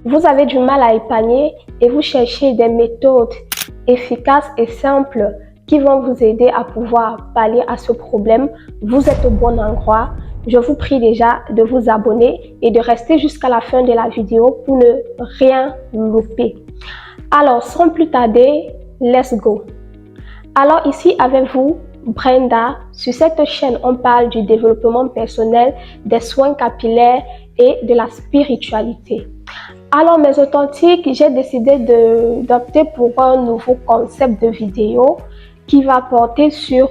Vous avez du mal à épargner et vous cherchez des méthodes efficaces et simples qui vont vous aider à pouvoir pallier à ce problème. Vous êtes au bon endroit. Je vous prie déjà de vous abonner et de rester jusqu'à la fin de la vidéo pour ne rien louper. Alors, sans plus tarder, let's go. Alors ici avec vous, Brenda. Sur cette chaîne, on parle du développement personnel, des soins capillaires et de la spiritualité. Alors mes authentiques, j'ai décidé d'opter pour un nouveau concept de vidéo qui va porter sur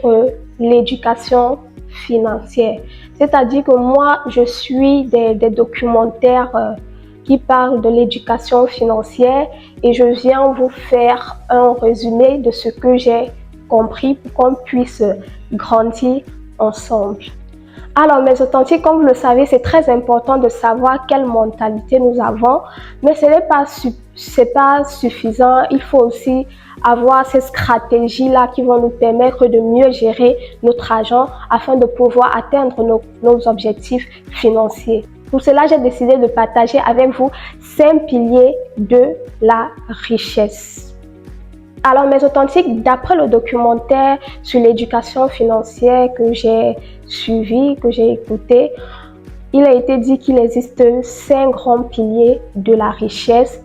l'éducation financière. C'est-à-dire que moi, je suis des documentaires qui parlent de l'éducation financière et je viens vous faire un résumé de ce que j'ai compris pour qu'on puisse grandir ensemble. Alors mes authentiques, comme vous le savez, c'est très important de savoir quelle mentalité nous avons, mais ce n'est pas suffisant. Il faut aussi avoir ces stratégies-là qui vont nous permettre de mieux gérer notre argent afin de pouvoir atteindre nos objectifs financiers. Pour cela, j'ai décidé de partager avec vous 5 piliers de la richesse. Alors mes authentiques, d'après le documentaire sur l'éducation financière que j'ai suivi, que j'ai écouté, il a été dit qu'il existe 5 grands piliers de la richesse.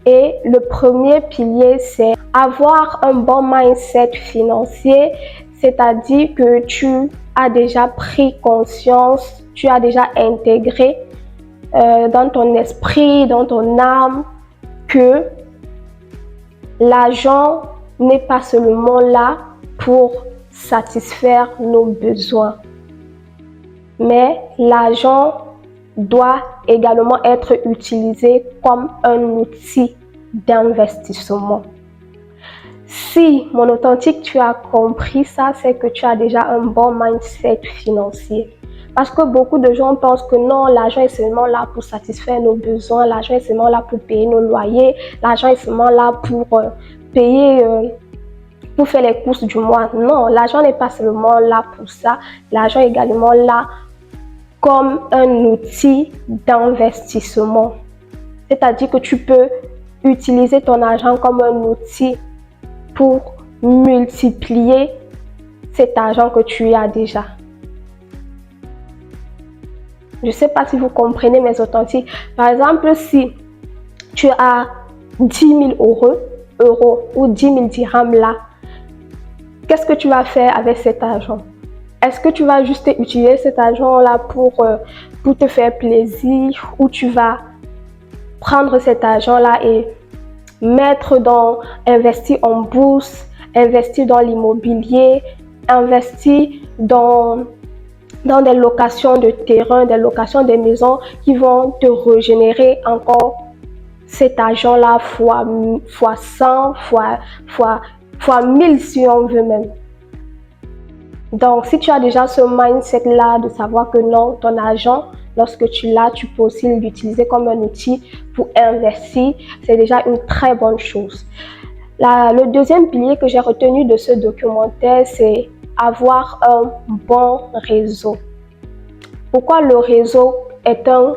Et le premier pilier, c'est avoir un bon mindset financier, c'est-à-dire que tu as déjà pris conscience, tu as déjà intégré dans ton esprit, dans ton âme, que l'argent n'est pas seulement là pour satisfaire nos besoins, mais l'argent doit également être utilisé comme un outil d'investissement. Si, mon authentique, tu as compris ça, c'est que tu as déjà un bon mindset financier. Parce que beaucoup de gens pensent que non, l'argent est seulement là pour satisfaire nos besoins, l'argent est seulement là pour payer nos loyers, l'argent est seulement là pour pour faire les courses du mois. Non, l'argent n'est pas seulement là pour ça, l'argent est également là comme un outil d'investissement. C'est-à-dire que tu peux utiliser ton argent comme un outil pour multiplier cet argent que tu as déjà. Je ne sais pas si vous comprenez mes authentiques. Par exemple, si tu as 10 000 euros ou 10 000 dirhams là, qu'est-ce que tu vas faire avec cet argent? Est-ce que tu vas juste utiliser cet argent là pour te faire plaisir, ou tu vas prendre cet argent là et investir en bourse, investir dans l'immobilier, investir dans des locations de terrain, des locations de maisons qui vont te régénérer encore cet argent-là fois 100, fois 1000 si on veut même. Donc, si tu as déjà ce mindset-là de savoir que non, ton argent, lorsque tu l'as, tu peux aussi l'utiliser comme un outil pour investir, c'est déjà une très bonne chose. Le deuxième pilier que j'ai retenu de ce documentaire, c'est avoir un bon réseau. Pourquoi le réseau est un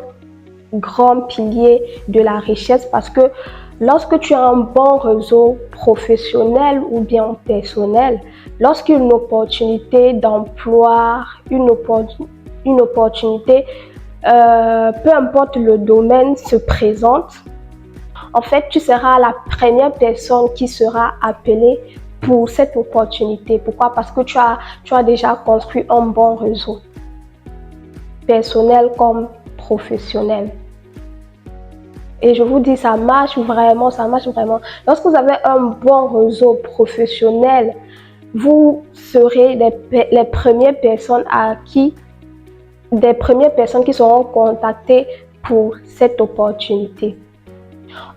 grand pilier de la richesse? Parce que lorsque tu as un bon réseau professionnel ou bien personnel, lorsqu'une opportunité d'emploi, une opportunité, peu importe le domaine, se présente, en fait, tu seras la première personne qui sera appelée pour cette opportunité. Pourquoi? Parce que tu as déjà construit un bon réseau, personnel comme professionnel. Et je vous dis, ça marche vraiment, ça marche vraiment. Lorsque vous avez un bon réseau professionnel, vous serez les premières personnes qui seront contactées pour cette opportunité.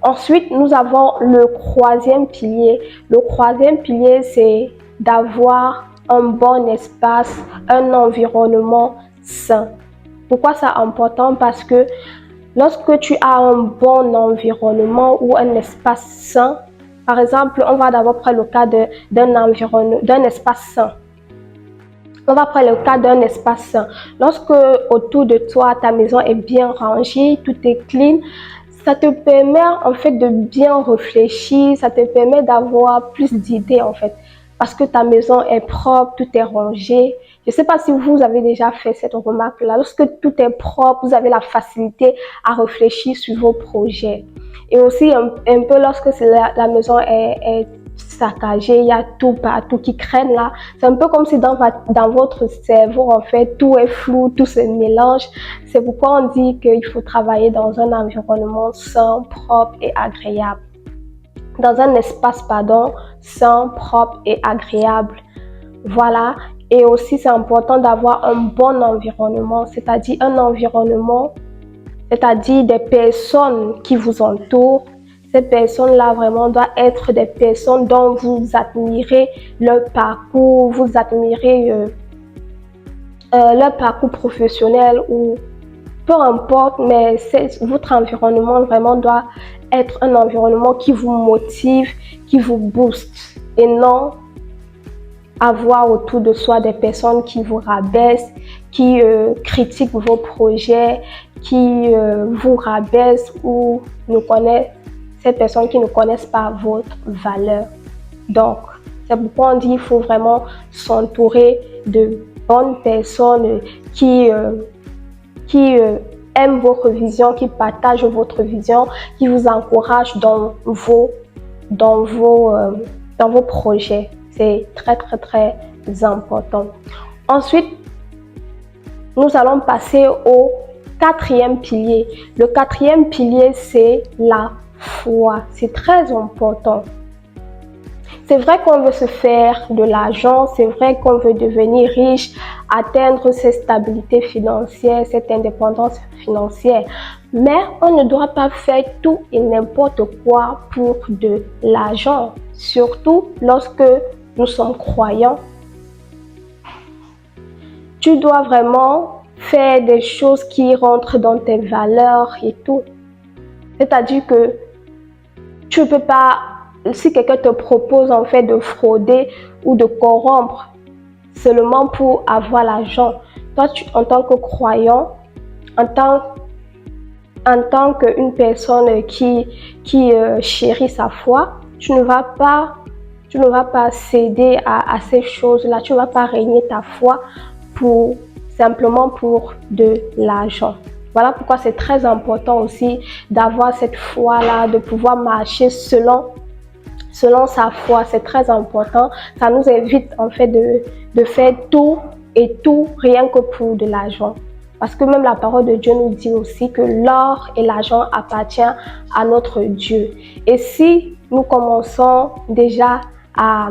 Ensuite, nous avons le troisième pilier. Le troisième pilier, c'est d'avoir un bon espace, un environnement sain. Pourquoi c'est important? Parce que lorsque tu as un bon environnement ou un espace sain, par exemple, on va d'abord prendre le cas d'un espace sain. On va prendre le cas d'un espace sain. Lorsque autour de toi, ta maison est bien rangée, tout est clean, ça te permet en fait de bien réfléchir, ça te permet d'avoir plus d'idées en fait. Parce que ta maison est propre, tout est rangé. Je ne sais pas si vous avez déjà fait cette remarque-là. Lorsque tout est propre, vous avez la facilité à réfléchir sur vos projets. Et aussi un peu lorsque la maison est saccagée, il y a tout partout qui traîne là. C'est un peu comme si dans votre cerveau, en fait, tout est flou, tout se mélange. C'est pourquoi on dit qu'il faut travailler dans un environnement sain, propre et agréable. Dans un espace, sain, propre et agréable. Voilà. Et aussi, c'est important d'avoir un bon environnement, c'est-à-dire un environnement, c'est-à-dire des personnes qui vous entourent. Ces personnes-là vraiment doivent être des personnes dont vous admirez leur parcours, vous admirez leur parcours professionnel ou peu importe, mais votre environnement vraiment doit être un environnement qui vous motive, qui vous booste et non avoir autour de soi des personnes qui vous rabaissent, qui critiquent vos projets, qui vous rabaissent ou ne connaissent, ces personnes qui ne connaissent pas votre valeur. Donc, c'est pourquoi on dit qu'il faut vraiment s'entourer de bonnes personnes qui aiment votre vision, qui partagent votre vision, qui vous encouragent dans vos projets. C'est très, très, très important. Ensuite, nous allons passer au quatrième pilier. Le quatrième pilier, c'est la foi. C'est très important. C'est vrai qu'on veut se faire de l'argent, c'est vrai qu'on veut devenir riche, atteindre cette stabilité financière, cette indépendance financière. Mais on ne doit pas faire tout et n'importe quoi pour de l'argent, surtout lorsque nous sommes croyants. Tu dois vraiment faire des choses qui rentrent dans tes valeurs et tout. C'est-à-dire que tu ne peux pas, si quelqu'un te propose en fait de frauder ou de corrompre seulement pour avoir l'argent, toi en tant que croyant, en tant qu'une personne qui chérit sa foi, tu ne vas pas céder à ces choses-là, tu ne vas pas régner ta foi simplement pour de l'argent. Voilà pourquoi c'est très important aussi d'avoir cette foi-là, de pouvoir marcher selon sa foi. C'est très important. Ça nous évite en fait de faire tout et tout rien que pour de l'argent. Parce que même la parole de Dieu nous dit aussi que l'or et l'argent appartiennent à notre Dieu. Et si nous commençons déjà à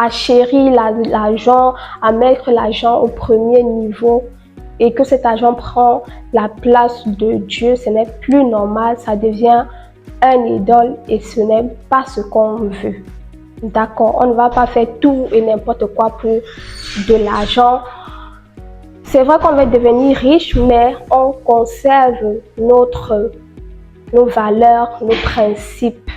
chérir l'argent, à mettre l'argent au premier niveau et que cet argent prend la place de Dieu, ce n'est plus normal, ça devient un idole et ce n'est pas ce qu'on veut. D'accord, on ne va pas faire tout et n'importe quoi pour de l'argent. C'est vrai qu'on va devenir riche, mais on conserve nos valeurs, nos principes.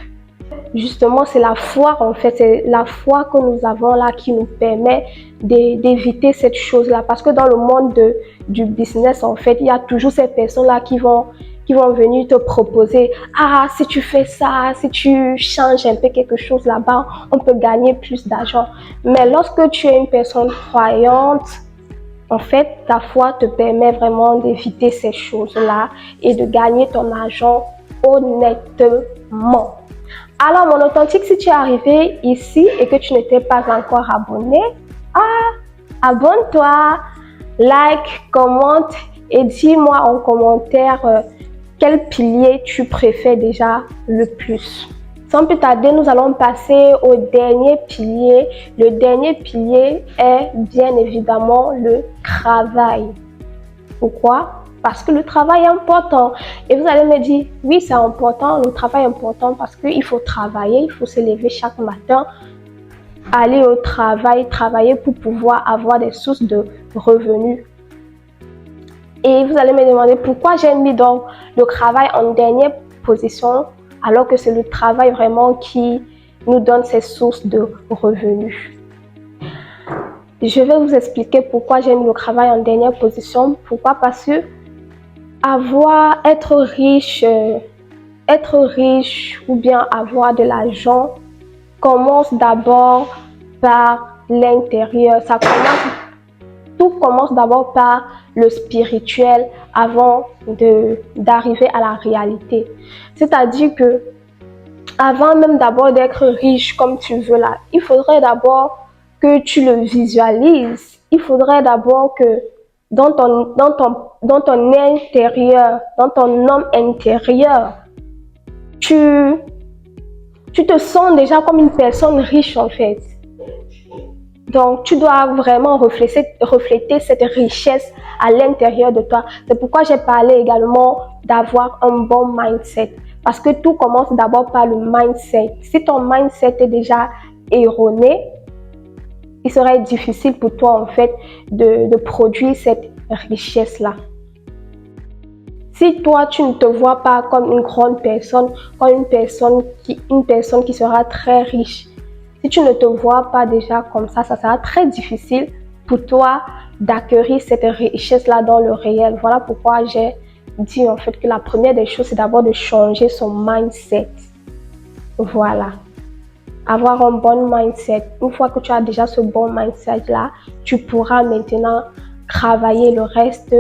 Justement, c'est la foi, en fait, c'est la foi que nous avons là qui nous permet d'éviter cette chose-là. Parce que dans le monde du business, en fait, il y a toujours ces personnes-là qui vont venir te proposer « Ah, si tu fais ça, si tu changes un peu quelque chose là-bas, on peut gagner plus d'argent. » Mais lorsque tu es une personne croyante, en fait, ta foi te permet vraiment d'éviter ces choses-là et de gagner ton argent honnêtement. Alors, mon authentique, si tu es arrivé ici et que tu n'étais pas encore abonné, abonne-toi, like, commente et dis-moi en commentaire quel pilier tu préfères déjà le plus. Sans plus tarder, nous allons passer au dernier pilier. Le dernier pilier est bien évidemment le travail. Pourquoi? Parce que le travail est important. Et vous allez me dire, oui, c'est important, le travail est important parce qu'il faut travailler, il faut se lever chaque matin, aller au travail, travailler pour pouvoir avoir des sources de revenus. Et vous allez me demander pourquoi j'ai mis donc le travail en dernière position alors que c'est le travail vraiment qui nous donne ces sources de revenus. Je vais vous expliquer pourquoi j'ai mis le travail en dernière position. Pourquoi? Parce que être riche être riche ou bien avoir de l'argent commence d'abord par l'intérieur. Tout commence d'abord par le spirituel avant d'arriver à la réalité. C'est-à-dire que avant même d'abord d'être riche comme tu veux là, il faudrait d'abord que tu le visualises. Il faudrait d'abord que dans ton intérieur, dans ton homme intérieur, tu te sens déjà comme une personne riche en fait. Donc, tu dois vraiment refléter cette richesse à l'intérieur de toi. C'est pourquoi j'ai parlé également d'avoir un bon mindset. Parce que tout commence d'abord par le mindset. Si ton mindset est déjà erroné, il serait difficile pour toi en fait de produire cette richesse-là. Si toi, tu ne te vois pas comme une grande personne, comme une personne qui sera très riche, si tu ne te vois pas déjà comme ça sera très difficile pour toi d'acquérir cette richesse-là dans le réel. Voilà pourquoi j'ai dit en fait que la première des choses, c'est d'abord de changer son mindset. Voilà. Avoir un bon mindset. Une fois que tu as déjà ce bon mindset-là, tu pourras maintenant travailler le reste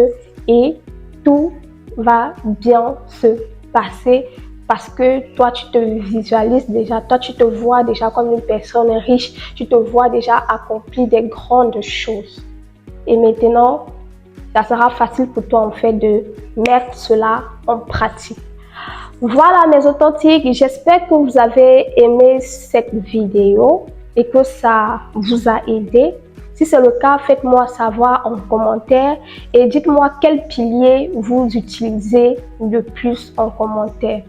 et tout va bien se passer parce que toi, tu te visualises déjà, toi, tu te vois déjà comme une personne riche, tu te vois déjà accomplir des grandes choses. Et maintenant, ça sera facile pour toi en fait de mettre cela en pratique. Voilà mes authentiques, j'espère que vous avez aimé cette vidéo et que ça vous a aidé. Si c'est le cas, faites-moi savoir en commentaire et dites-moi quel pilier vous utilisez le plus en commentaire.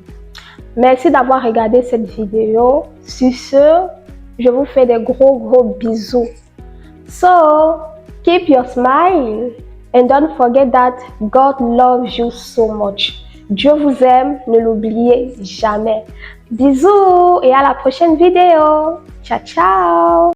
Merci d'avoir regardé cette vidéo. Sur ce, je vous fais des gros bisous. So, keep your smile and don't forget that God loves you so much. Dieu vous aime, ne l'oubliez jamais. Bisous et à la prochaine vidéo. Ciao, ciao.